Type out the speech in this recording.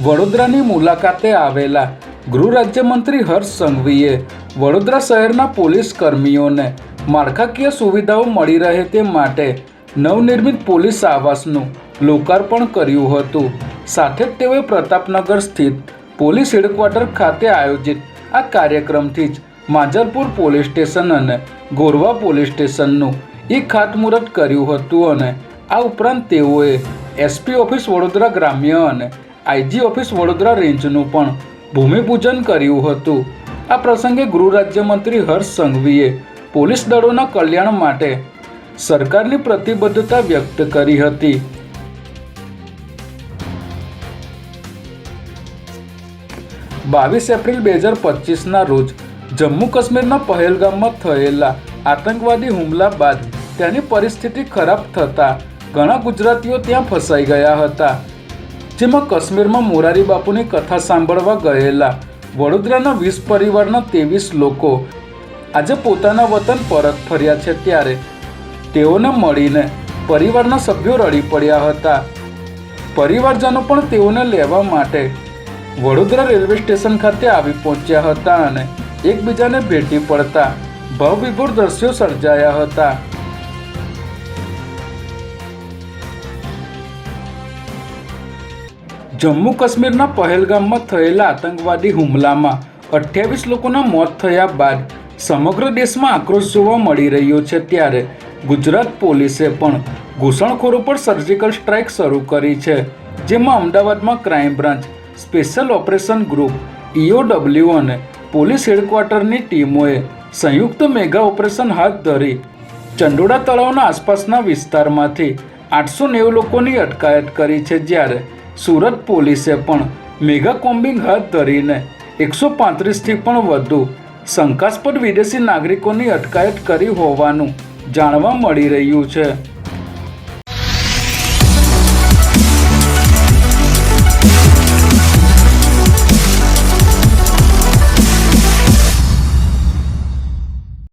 વડોદરાની મુલાકાતે આવેલા ગૃહ રાજ્યમંત્રી હર્ષ સંઘવીએ વડોદરા શહેરના પોલીસ કર્મીઓને માળખાકીય સુવિધાઓ મળી રહે તે માટે નવનિર્મિત પોલીસ આવાસનું લોકાર્પણ કર્યું હતું। સાથે જ તેઓએ પ્રતાપનગર સ્થિત પોલીસ હેડક્વાર્ટર ખાતે આયોજિત આ કાર્યક્રમથી જ માંજલપુર પોલીસ સ્ટેશન અને ગોરવા પોલીસ સ્ટેશનનું ખાતમુહૂર્ત કર્યું હતું અને આ ઉપરાંત તેઓએ એસપી ઓફિસ વડોદરા ગ્રામ્ય અને આઈજી ઓફિસ વડોદરા રેન્જનું પણ ભૂમિપૂજન કર્યું હતું। આ પ્રસંગે ગૃહ રાજ્યમંત્રી હર્ષ સંઘવીએ પોલીસ દળોના કલ્યાણ માટે સરકારની પ્રતિબદ્ધતા વ્યક્ત કરી હતી। 22 એપ્રિલ 2025ના રોજ જમ્મુ કાશ્મીરના પહેલગામમાં થયેલા આતંકવાદી હુમલા બાદ ત્યાંની પરિસ્થિતિ ખરાબ થતાં ઘણા ગુજરાતીઓ ત્યાં ફસાઈ ગયા હતા, જેમાં કાશ્મીરમાં મોરારી બાપુની કથા સાંભળવા ગયેલા વડોદરાના 20 પરિવારના 23 લોકો આજે પોતાના વતન પરત ફર્યા છે। ત્યારે તેઓને મળીને પરિવારના સભ્યો રડી પડ્યા હતા। પરિવારજનો પણ તેઓને લેવા માટે વડોદરા રેલવે સ્ટેશન ખાતે આવી પહોંચ્યા હતા અને એકબીજાને ભેટી પડતા ભાવવિભોર દ્રશ્યો સર્જાયા હતા। જમ્મુ કાશ્મીરના પહેલગામમાં થયેલા આતંકવાદી હુમલામાં 28 લોકોના મોત થયા બાદ સમગ્ર દેશમાં આક્રોશ જોવા મળી રહ્યો છે। ત્યારે ગુજરાત પોલીસે પણ ઘૂસણખોરો પર સર્જિકલ સ્ટ્રાઇક શરૂ કરી છે, જેમાં અમદાવાદમાં crime branch, special operation group, EOW અને પોલીસ હેડક્વાર્ટરની ટીમોએ સંયુક્ત મેગા ઓપરેશન હાથ ધરી ચંડોળા તળાવના આસપાસના વિસ્તારમાંથી 890 લોકોની અટકાયત કરી છે। જ્યારે સુરત પોલીસે પણ મેગા કોમ્બિંગ હાથ ધરીને 135થી પણ વધુ શંકાસ્પદ વિદેશી નાગરિકોની અટકાયત કરી હોવાનું જાણવા મળી રહ્યું છે।